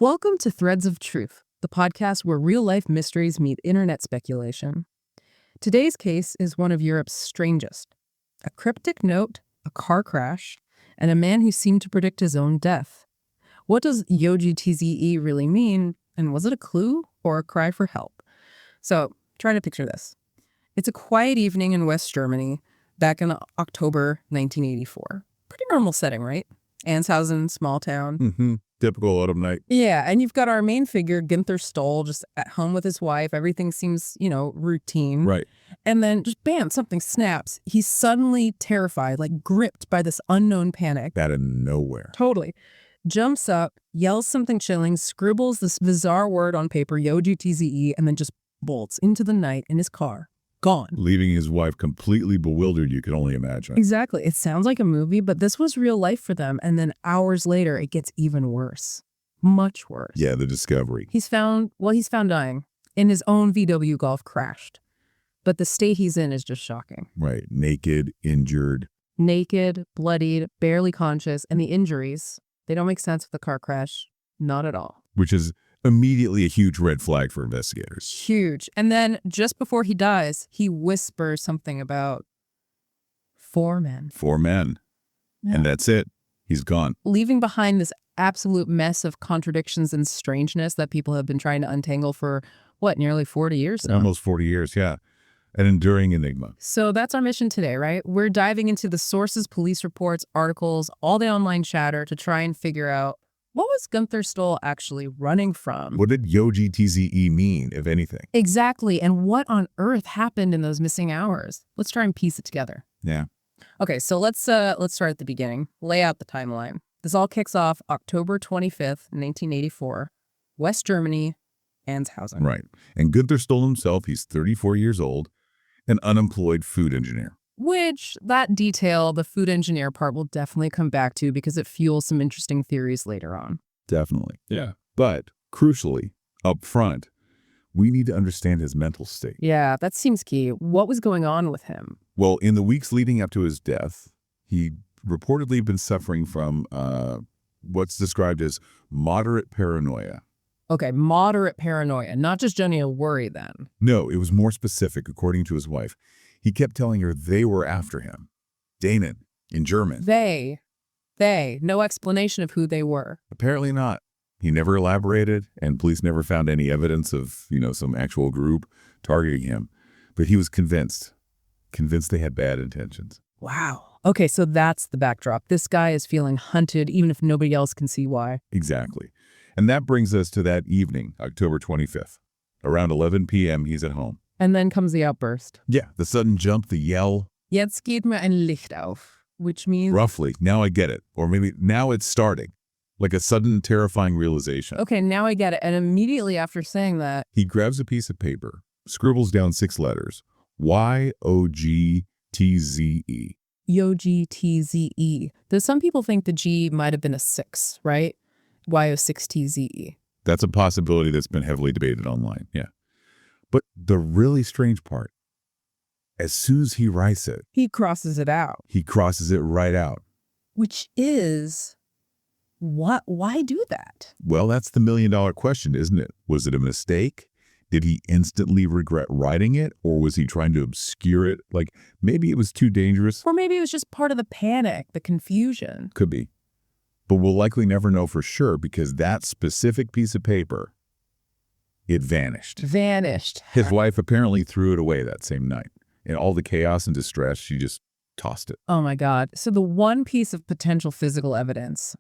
Welcome to Threads of Truth, the podcast where real-life mysteries meet internet speculation. Today's case is one of Europe's strangest. A cryptic note, a car crash, and a man who seemed to predict his own death. What does YOGTZE really mean, and was it a clue or a cry for help? So, try to picture this. It's a quiet evening in West Germany back in October 1984. Pretty normal setting, right? Anshausen, small town. Mm-hmm. Typical autumn night. Yeah, and you've got our main figure, Günther Stoll, just at home with his wife. Everything seems, routine. Right. And then just bam, something snaps. He's suddenly terrified, like gripped by this unknown panic. Out of nowhere. Totally. Jumps up, yells something chilling, scribbles this bizarre word on paper, YOGTZE, and then just bolts into the night in his car. Gone. Leaving his wife completely bewildered, you can only imagine. Exactly. It sounds like a movie, but this was real life for them. And then hours later, it gets even worse. Much worse. Yeah, the discovery. He's found dying in his own VW Golf crashed. But the state he's in is just shocking. Right. Naked, injured. Naked, bloodied, barely conscious. And the injuries, they don't make sense with the car crash. Not at all. Which is immediately a huge red flag for investigators. Huge. And then just before he dies, he whispers something about 4 men. 4 men. Yeah. And that's it. He's gone. Leaving behind this absolute mess of contradictions and strangeness that people have been trying to untangle for, nearly 40 years now? Almost 40 years, yeah. An enduring enigma. So that's our mission today, right? We're diving into the sources, police reports, articles, all the online chatter to try and figure out, what was Günther Stoll actually running from? What did YOGTZE mean, if anything? Exactly. And what on earth happened in those missing hours? Let's try and piece it together. Yeah. Okay, so let's start at the beginning. Lay out the timeline. This all kicks off October 25th, 1984, West Germany, Anshausen. Right. And Günther Stoll himself, he's 34 years old, an unemployed food engineer. Which, that detail, the food engineer part, will definitely come back to because it fuels some interesting theories later on. Definitely. Yeah. But, crucially, up front, we need to understand his mental state. Yeah, that seems key. What was going on with him? Well, in the weeks leading up to his death, he reportedly been suffering from what's described as moderate paranoia. Okay, moderate paranoia, not just general worry then. No, it was more specific, according to his wife. He kept telling her they were after him. Dänen, in German. They. No explanation of who they were. Apparently not. He never elaborated, and police never found any evidence of, some actual group targeting him. But he was convinced they had bad intentions. Wow. Okay, so that's the backdrop. This guy is feeling hunted, even if nobody else can see why. Exactly. And that brings us to that evening, October 25th. Around 11 p.m., he's at home. And then comes the outburst. Yeah, the sudden jump, the yell. Jetzt geht mir ein Licht auf, which means... Roughly, now I get it. Or maybe now it's starting. Like a sudden, terrifying realization. Okay, now I get it. And immediately after saying that... He grabs a piece of paper, scribbles down 6 letters. YOGTZE. YOGTZE. Though some people think the G might have been a 6, right? YO6TZE. That's a possibility that's been heavily debated online, yeah. But the really strange part, as soon as he writes it... He crosses it out. He crosses it right out. Which is... what? Why do that? Well, that's the million-dollar question, isn't it? Was it a mistake? Did he instantly regret writing it? Or was he trying to obscure it? Like, maybe it was too dangerous. Or maybe it was just part of the panic, the confusion. Could be. But we'll likely never know for sure because that specific piece of paper, it vanished. Vanished. His wife apparently threw it away that same night. In all the chaos and distress, she just tossed it. Oh my God. So the one piece of potential physical evidence,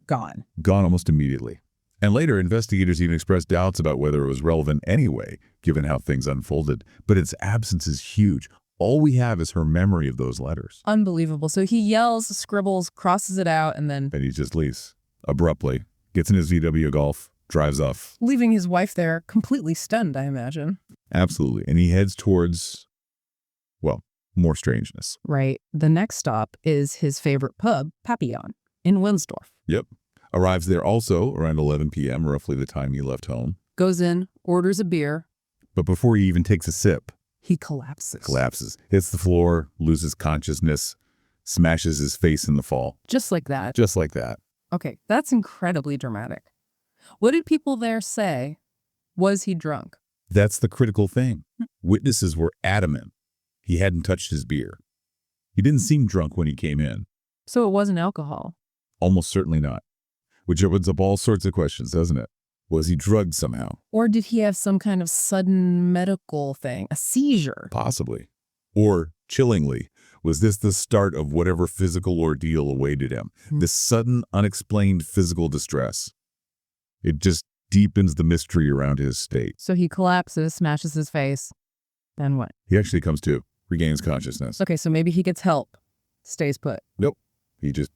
gone. Gone almost immediately. And later, investigators even expressed doubts about whether it was relevant anyway, given how things unfolded. But its absence is huge. All we have is her memory of those letters. Unbelievable. So he yells, scribbles, crosses it out, and then... And he just leaves, abruptly, gets in his VW Golf, drives off. Leaving his wife there, completely stunned, I imagine. Absolutely. And he heads towards, well, more strangeness. Right. The next stop is his favorite pub, Papillon, in Wilnsdorf. Yep. Arrives there also around 11 p.m., roughly the time he left home. Goes in, orders a beer. But before he even takes a sip... He collapses. Hits the floor, loses consciousness, smashes his face in the fall. Just like that. Just like that. Okay, that's incredibly dramatic. What did people there say? Was he drunk? That's the critical thing. Witnesses were adamant he hadn't touched his beer. He didn't seem drunk when he came in. So it wasn't alcohol. Almost certainly not. Which opens up all sorts of questions, doesn't it? Was he drugged somehow? Or did he have some kind of sudden medical thing, a seizure? Possibly. Or, chillingly, was this the start of whatever physical ordeal awaited him? This sudden, unexplained physical distress. It just deepens the mystery around his state. So he collapses, smashes his face. Then what? He actually comes to, regains consciousness. Okay, so maybe he gets help. Stays put. Nope. He just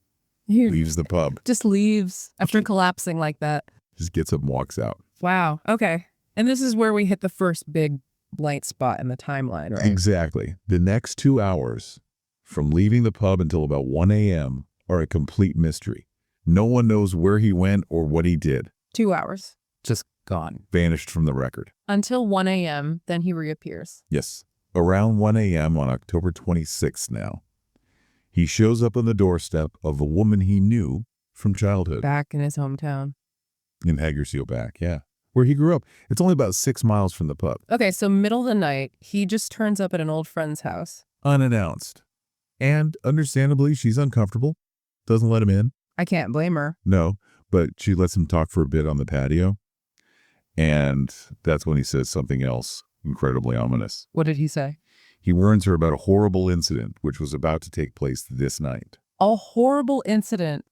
He leaves the pub. just leaves after collapsing like that. Just gets up and walks out. Wow. Okay. And this is where we hit the first big blind spot in the timeline, right? Exactly. The next 2 hours, from leaving the pub until about 1 a.m., are a complete mystery. No one knows where he went or what he did. 2 hours. Just gone. Vanished from the record. Until 1 a.m., then he reappears. Yes. Around 1 a.m. on October 26th now, he shows up on the doorstep of a woman he knew from childhood. Back in his hometown. In Hagerseel-Back, yeah. Where he grew up. It's only about 6 miles from the pub. Okay, so middle of the night, he just turns up at an old friend's house. Unannounced. And understandably, she's uncomfortable. Doesn't let him in. I can't blame her. No, but she lets him talk for a bit on the patio. And that's when he says something else incredibly ominous. What did he say? He warns her about a horrible incident which was about to take place this night. A horrible incident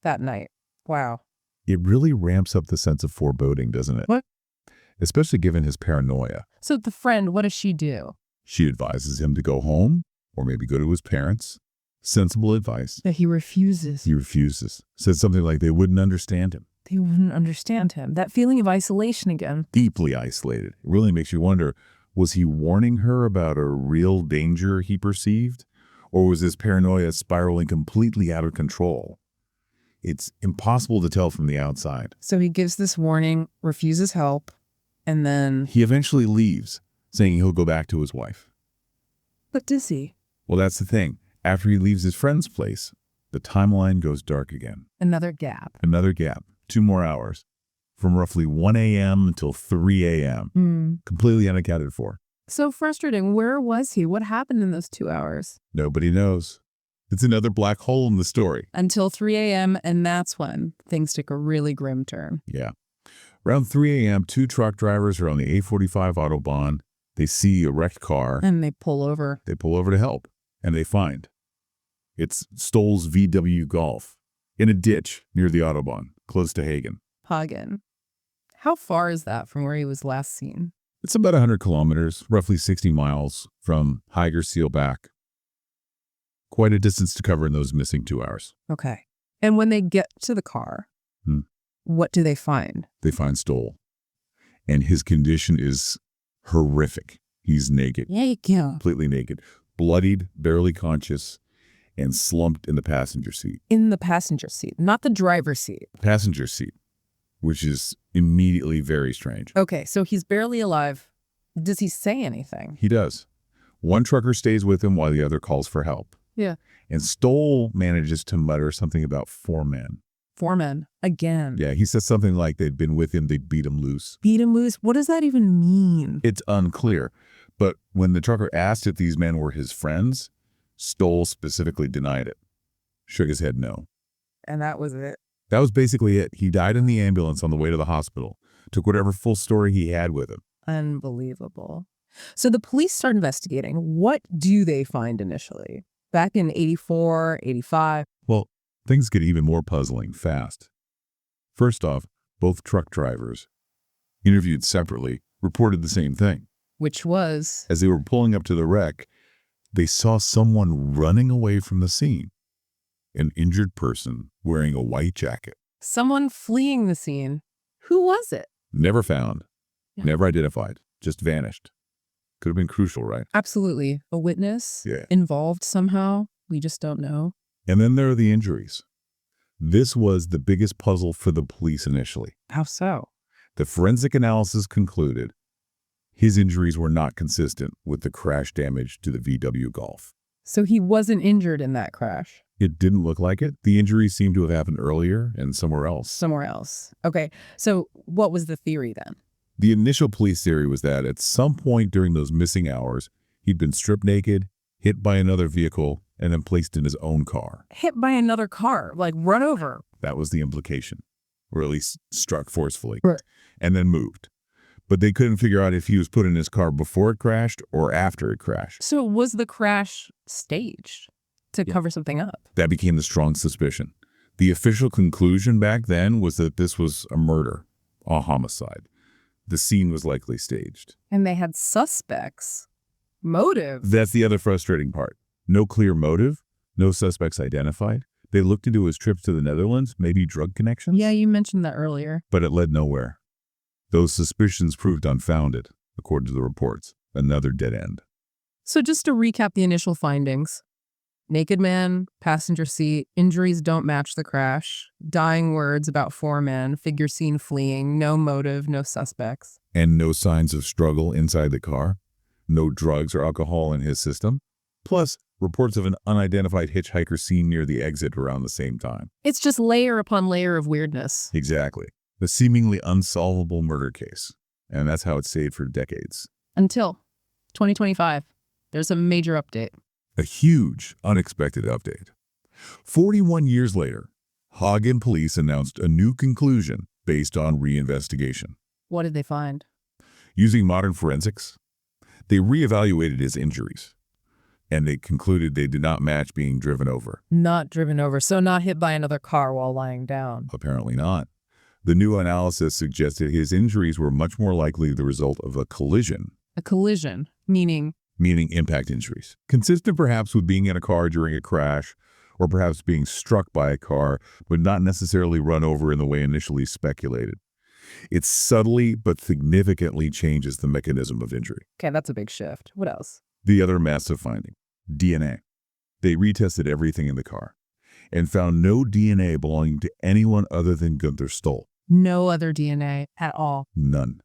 that night. Wow. It really ramps up the sense of foreboding, doesn't it? What? Especially given his paranoia. So the friend, what does she do? She advises him to go home or maybe go to his parents. Sensible advice. That he refuses. He refuses. Says something like they wouldn't understand him. They wouldn't understand him. That feeling of isolation again. Deeply isolated. It really makes you wonder, was he warning her about a real danger he perceived? Or was his paranoia spiraling completely out of control? It's impossible to tell from the outside. So he gives this warning, refuses help, and then... He eventually leaves, saying he'll go back to his wife. But does he? Well, that's the thing. After he leaves his friend's place, the timeline goes dark again. Another gap. Another gap. 2 more hours. From roughly 1 a.m. until 3 a.m. Completely unaccounted for. So frustrating. Where was he? What happened in those 2 hours? Nobody knows. It's another black hole in the story. Until 3 a.m., and that's when things take a really grim turn. Yeah. Around 3 a.m., 2 truck drivers are on the A45 Autobahn. They see a wrecked car. And they pull over. They pull over to help. And they find it's Stoll's VW Golf in a ditch near the Autobahn, close to Hagen. Hagen. How far is that from where he was last seen? It's about 100 kilometers, roughly 60 miles from Hagerseel-Back. Quite a distance to cover in those missing 2 hours. Okay. And when they get to the car, what do they find? They find Stoll. And his condition is horrific. He's naked. Yeah. Completely naked. Bloodied, barely conscious, and slumped in the passenger seat. In the passenger seat, not the driver's seat. Passenger seat, which is immediately very strange. Okay, so he's barely alive. Does he say anything? He does. One trucker stays with him while the other calls for help. Yeah. And Stoll manages to mutter something about 4 men. 4 men. Again. Yeah, he says something like they'd been with him, they'd beat him loose. Beat him loose? What does that even mean? It's unclear. But when the trucker asked if these men were his friends, Stoll specifically denied it. Shook his head no. And that was it. That was basically it. He died in the ambulance on the way to the hospital. Took whatever full story he had with him. Unbelievable. So the police start investigating. What do they find initially? Back in 84, 85? Well, things get even more puzzling fast. First off, both truck drivers, interviewed separately, reported the same thing. Which was? As they were pulling up to the wreck, they saw someone running away from the scene. An injured person wearing a white jacket. Someone fleeing the scene. Who was it? Never found. Yeah. Never identified. Just vanished. Could have been crucial, right? Absolutely. A witness? Yeah. Involved somehow? We just don't know. And then there are the injuries. This was the biggest puzzle for the police initially. How so? The forensic analysis concluded his injuries were not consistent with the crash damage to the VW Golf. So he wasn't injured in that crash? It didn't look like it. The injuries seemed to have happened earlier and somewhere else. Somewhere else. Okay, so what was the theory then? The initial police theory was that at some point during those missing hours, he'd been stripped naked, hit by another vehicle, and then placed in his own car. Hit by another car, like run over. That was the implication, or at least struck forcefully, Right. and then moved. But they couldn't figure out if he was put in his car before it crashed or after it crashed. So was the crash staged to cover something up? That became the strong suspicion. The official conclusion back then was that this was a murder, a homicide. The scene was likely staged. And they had suspects. Motive. That's the other frustrating part. No clear motive, no suspects identified. They looked into his trips to the Netherlands, maybe drug connections. Yeah, you mentioned that earlier. But it led nowhere. Those suspicions proved unfounded, according to the reports. Another dead end. So just to recap the initial findings. Naked man, passenger seat, injuries don't match the crash, dying words about 4 men, figure seen fleeing, no motive, no suspects. And no signs of struggle inside the car. No drugs or alcohol in his system. Plus, reports of an unidentified hitchhiker seen near the exit around the same time. It's just layer upon layer of weirdness. Exactly. The seemingly unsolvable murder case. And that's how it stayed for decades. Until 2025. There's a major update. A huge, unexpected update. 41 years later, Hagen police announced a new conclusion based on reinvestigation. What did they find? Using modern forensics, they reevaluated his injuries, and they concluded they did not match being driven over. Not driven over, so not hit by another car while lying down. Apparently not. The new analysis suggested his injuries were much more likely the result of a collision. A collision, meaning Impact injuries. Consistent perhaps with being in a car during a crash, or perhaps being struck by a car, but not necessarily run over in the way initially speculated. It subtly but significantly changes the mechanism of injury. okay, that's a big shift. What else? The other massive finding, DNA. They retested everything in the car and found no DNA belonging to anyone other than Günther Stoll. No other DNA at all. None.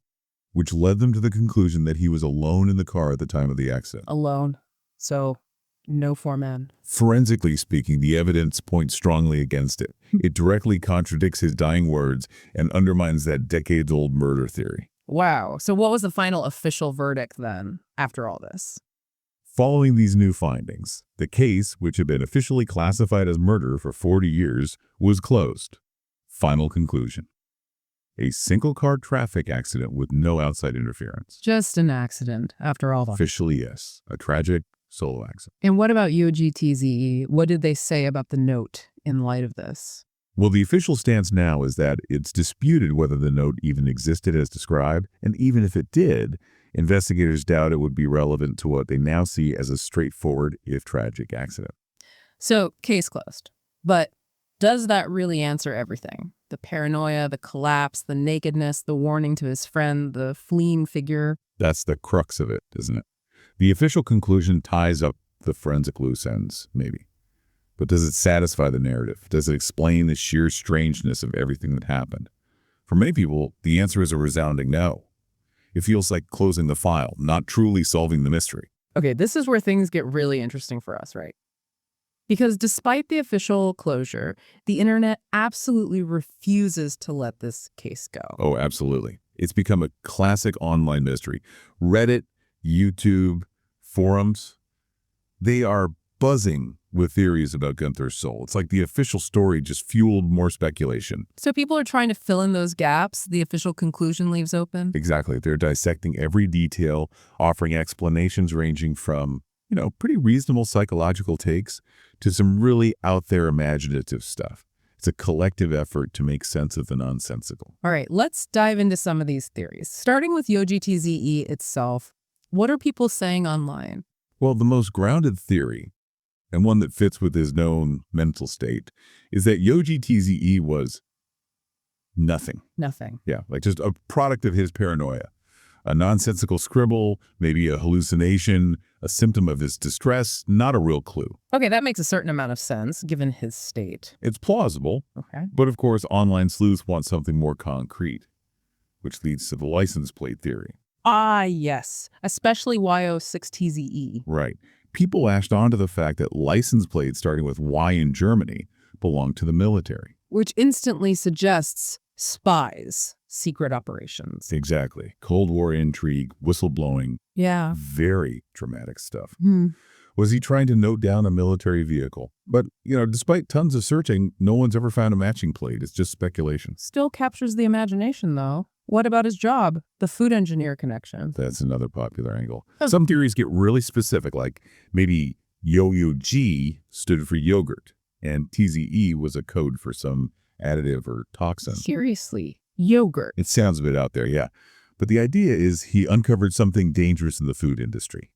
Which led them to the conclusion that he was alone in the car at the time of the accident. Alone. So, no 4 men. Forensically speaking, the evidence points strongly against it. It directly contradicts his dying words and undermines that decades-old murder theory. Wow. So what was the final official verdict then, after all this? Following these new findings, the case, which had been officially classified as murder for 40 years, was closed. Final conclusion. A single-car traffic accident with no outside interference. Just an accident, after all. Officially, yes. A tragic solo accident. And what about YOGTZE? What did they say about the note in light of this? Well, the official stance now is that it's disputed whether the note even existed as described, and even if it did, investigators doubt it would be relevant to what they now see as a straightforward, if tragic, accident. So, case closed. But does that really answer everything? The paranoia, the collapse, the nakedness, the warning to his friend, the fleeing figure? That's the crux of it, isn't it? The official conclusion ties up the forensic loose ends, maybe. But does it satisfy the narrative? Does it explain the sheer strangeness of everything that happened? For many people, the answer is a resounding no. It feels like closing the file, not truly solving the mystery. Okay, this is where things get really interesting for us, right? Because despite the official closure, the internet absolutely refuses to let this case go. Oh, absolutely. It's become a classic online mystery. Reddit, YouTube, forums, they are buzzing with theories about Günther Stoll. It's like the official story just fueled more speculation. So people are trying to fill in those gaps the official conclusion leaves open? Exactly. They're dissecting every detail, offering explanations ranging from, pretty reasonable psychological takes to some really out there imaginative stuff. It's a collective effort to make sense of the nonsensical. All right, let's dive into some of these theories. Starting with YOGTZE itself, what are people saying online? Well, the most grounded theory, and one that fits with his known mental state, is that YOGTZE was nothing. Nothing. Yeah, like just a product of his paranoia. A nonsensical scribble, maybe a hallucination, a symptom of his distress, not a real clue. Okay, that makes a certain amount of sense, given his state. It's plausible, Okay. but of course online sleuths want something more concrete, which leads to the license plate theory. Ah, yes. Especially YO6TZE. Right. people latched onto the fact that license plates starting with Y in Germany belonged to the military. Which instantly suggests spies, secret operations. Exactly. Cold War intrigue, whistleblowing, Yeah. very dramatic stuff. Hmm. Was he trying to note down a military vehicle? But, despite tons of searching, no one's ever found a matching plate. It's just speculation. Still captures the imagination, though. What about his job? The food engineer connection. That's another popular angle. Some theories get really specific, like maybe YOGTZE stood for yogurt, and TZE was a code for some additive or toxin. Seriously, yogurt. It sounds a bit out there, yeah. But the idea is he uncovered something dangerous in the food industry.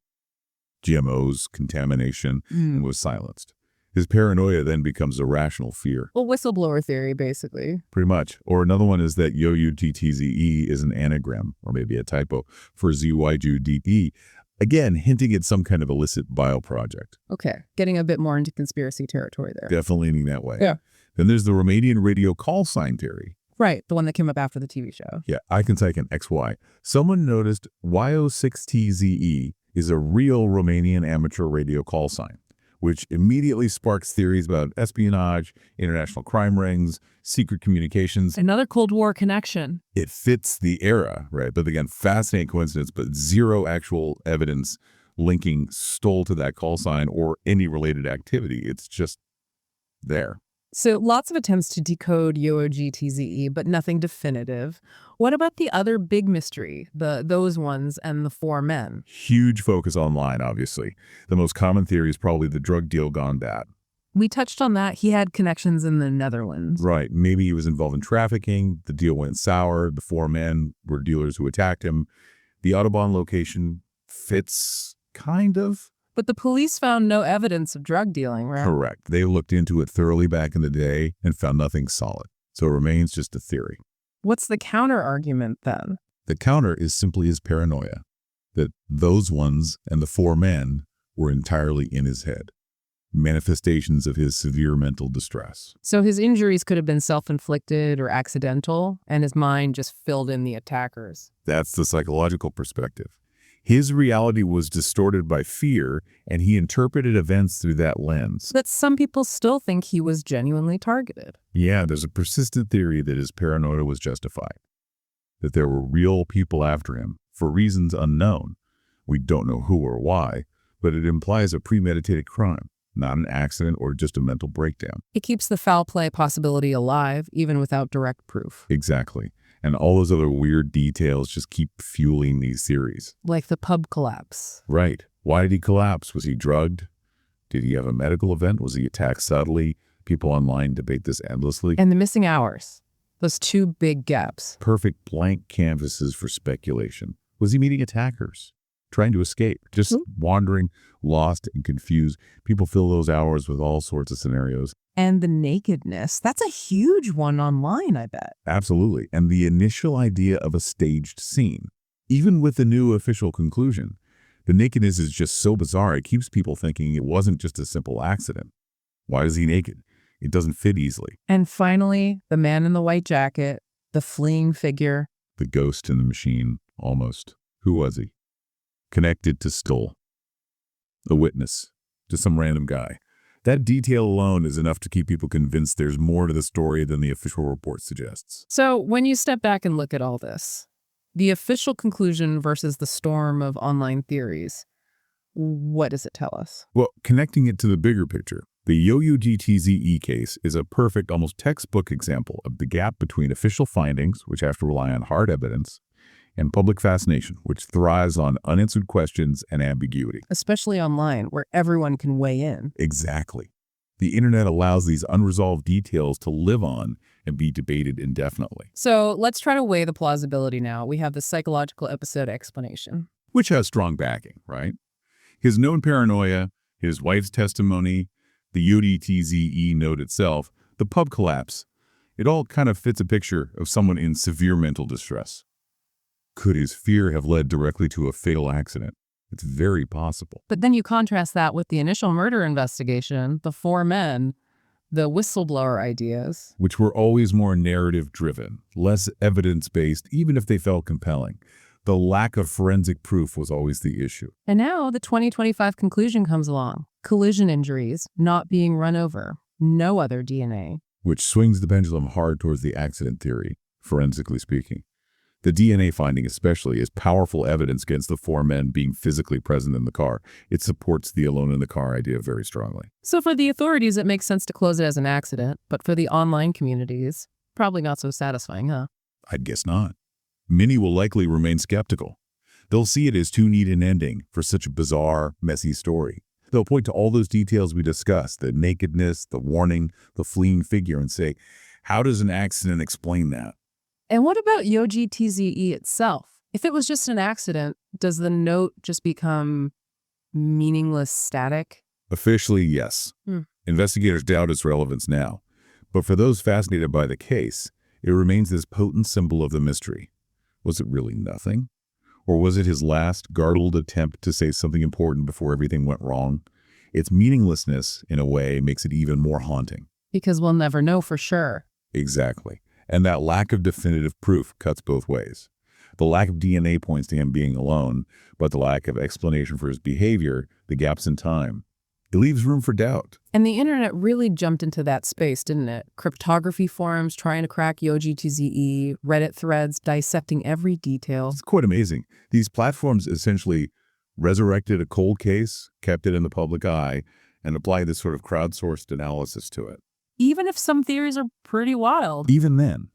GMOs, contamination, and was silenced. His paranoia then becomes a rational fear. Well, whistleblower theory, basically. Pretty much. Or another one is that YOGTZE is an anagram, or maybe a typo, for ZYGDE, again, hinting at some kind of illicit bio project. Okay, getting a bit more into conspiracy territory there. Definitely leaning that way. Yeah. Then there's the Romanian radio call sign theory. Right, the one that came up after the TV show. Yeah, I can type in XY. Someone noticed YO6TZE is a real Romanian amateur radio call sign, which immediately sparks theories about espionage, international crime rings, secret communications. Another Cold War connection. It fits the era, right? But again, fascinating coincidence, but zero actual evidence linking Stoll to that call sign or any related activity. It's just there. So lots of attempts to decode YOGTZE, but nothing definitive. What about the other big mystery, those ones and the four men? Huge focus online, obviously. The most common theory is probably the drug deal gone bad. We touched on that. He had connections in the Netherlands. Right. Maybe he was involved in trafficking. The deal went sour. The four men were dealers who attacked him. The Audubon location fits, kind of. But the police found no evidence of drug dealing, right? Correct. They looked into it thoroughly back in the day and found nothing solid. So it remains just a theory. What's the counter argument then? The counter is simply his paranoia, that those ones and the four men were entirely in his head. Manifestations of his severe mental distress. So his injuries could have been self-inflicted or accidental, and his mind just filled in the attackers. That's the psychological perspective. His reality was distorted by fear, and he interpreted events through that lens. But some people still think he was genuinely targeted. Yeah, there's a persistent theory that his paranoia was justified, that there were real people after him for reasons unknown. We don't know who or why, but it implies a premeditated crime, not an accident or just a mental breakdown. It keeps the foul play possibility alive, even without direct proof. Exactly. And all those other weird details just keep fueling these theories. Like the pub collapse. Right. Why did he collapse? Was he drugged? Did he have a medical event? Was he attacked subtly? People online debate this endlessly. And the missing hours. Those two big gaps. Perfect blank canvases for speculation. Was he meeting attackers? Trying to escape? Just wandering, lost, and confused. People fill those hours with all sorts of scenarios. And the nakedness. That's a huge one online, I bet. Absolutely. And the initial idea of a staged scene. Even with the new official conclusion, the nakedness is just so bizarre, it keeps people thinking it wasn't just a simple accident. Why is he naked? It doesn't fit easily. And finally, the man in the white jacket, the fleeing figure. The ghost in the machine, almost. Who was he? Connected to Stoll. A witness to some random guy. That detail alone is enough to keep people convinced there's more to the story than the official report suggests. So when you step back and look at all this, the official conclusion versus the storm of online theories, what does it tell us? Well, connecting it to the bigger picture, the YOGTZE case is a perfect, almost textbook example of the gap between official findings, which have to rely on hard evidence, and public fascination, which thrives on unanswered questions and ambiguity. Especially online, where everyone can weigh in. Exactly. The internet allows these unresolved details to live on and be debated indefinitely. So let's try to weigh the plausibility now. We have the psychological episode explanation. Which has strong backing, right? His known paranoia, his wife's testimony, the YOGTZE note itself, the pub collapse. It all kind of fits a picture of someone in severe mental distress. Could his fear have led directly to a fatal accident? It's very possible. But then you contrast that with the initial murder investigation, the four men, the whistleblower ideas. Which were always more narrative-driven, less evidence-based, even if they felt compelling. The lack of forensic proof was always the issue. And now the 2025 conclusion comes along. Collision injuries, not being run over, no other DNA. Which swings the pendulum hard towards the accident theory, forensically speaking. The DNA finding especially is powerful evidence against the four men being physically present in the car. It supports the alone in the car idea very strongly. So for the authorities, it makes sense to close it as an accident, but for the online communities, probably not so satisfying, huh? I'd guess not. Many will likely remain skeptical. They'll see it as too neat an ending for such a bizarre, messy story. They'll point to all those details we discussed, the nakedness, the warning, the fleeing figure, and say, how does an accident explain that? And what about YOGTZE itself? If it was just an accident, does the note just become meaningless static? Officially, yes. Investigators doubt its relevance now. But for those fascinated by the case, it remains this potent symbol of the mystery. Was it really nothing? Or was it his last garbled attempt to say something important before everything went wrong? Its meaninglessness, in a way, makes it even more haunting. Because we'll never know for sure. Exactly. And that lack of definitive proof cuts both ways. The lack of DNA points to him being alone, but the lack of explanation for his behavior, the gaps in time, it leaves room for doubt. And the internet really jumped into that space, didn't it? Cryptography forums trying to crack YOGTZE, Reddit threads dissecting every detail. It's quite amazing. These platforms essentially resurrected a cold case, kept it in the public eye, and applied this sort of crowdsourced analysis to it. Even if some theories are pretty wild. Even then,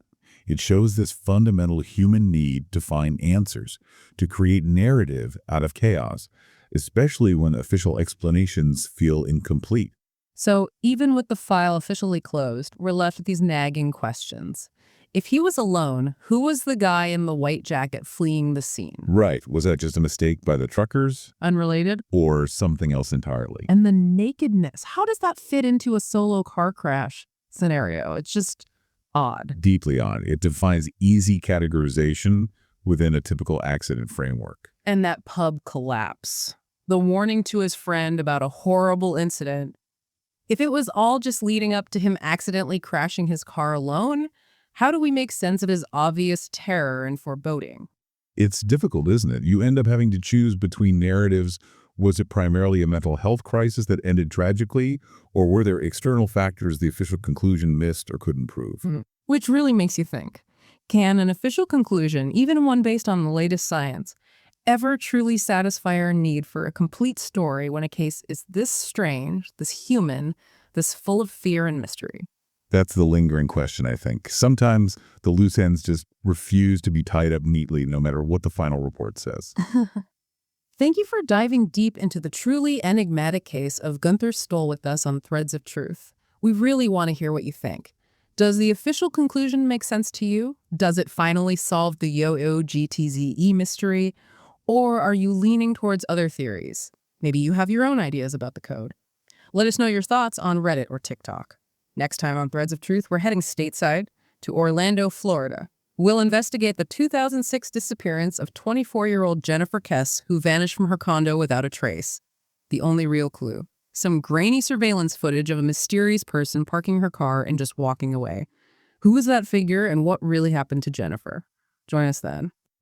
it shows this fundamental human need to find answers, to create narrative out of chaos, especially when official explanations feel incomplete. So even with the file officially closed, we're left with these nagging questions. If he was alone, who was the guy in the white jacket fleeing the scene? Right. Was that just a mistake by the truckers? Unrelated? Or something else entirely? And the nakedness, how does that fit into a solo car crash scenario? It's just odd. Deeply odd. It defines easy categorization within a typical accident framework. And that pub collapse. The warning to his friend about a horrible incident. If it was all just leading up to him accidentally crashing his car alone, how do we make sense of his obvious terror and foreboding? It's difficult, isn't it? You end up having to choose between narratives. Was it primarily a mental health crisis that ended tragically, or were there external factors the official conclusion missed or couldn't prove? Which really makes you think. Can an official conclusion, even one based on the latest science, ever truly satisfy our need for a complete story when a case is this strange, this human, this full of fear and mystery? That's the lingering question, I think. Sometimes the loose ends just refuse to be tied up neatly, no matter what the final report says. Thank you for diving deep into the truly enigmatic case of Günther Stoll with us on Threads of Truth. We really want to hear what you think. Does the official conclusion make sense to you? Does it finally solve the YOGTZE mystery? Or are you leaning towards other theories? Maybe you have your own ideas about the code. Let us know your thoughts on Reddit or TikTok. Next time on Threads of Truth, we're heading stateside to Orlando, Florida. We'll investigate the 2006 disappearance of 24-year-old Jennifer Kess, who vanished from her condo without a trace. The only real clue: some grainy surveillance footage of a mysterious person parking her car and just walking away. Who was that figure and what really happened to Jennifer? Join us then.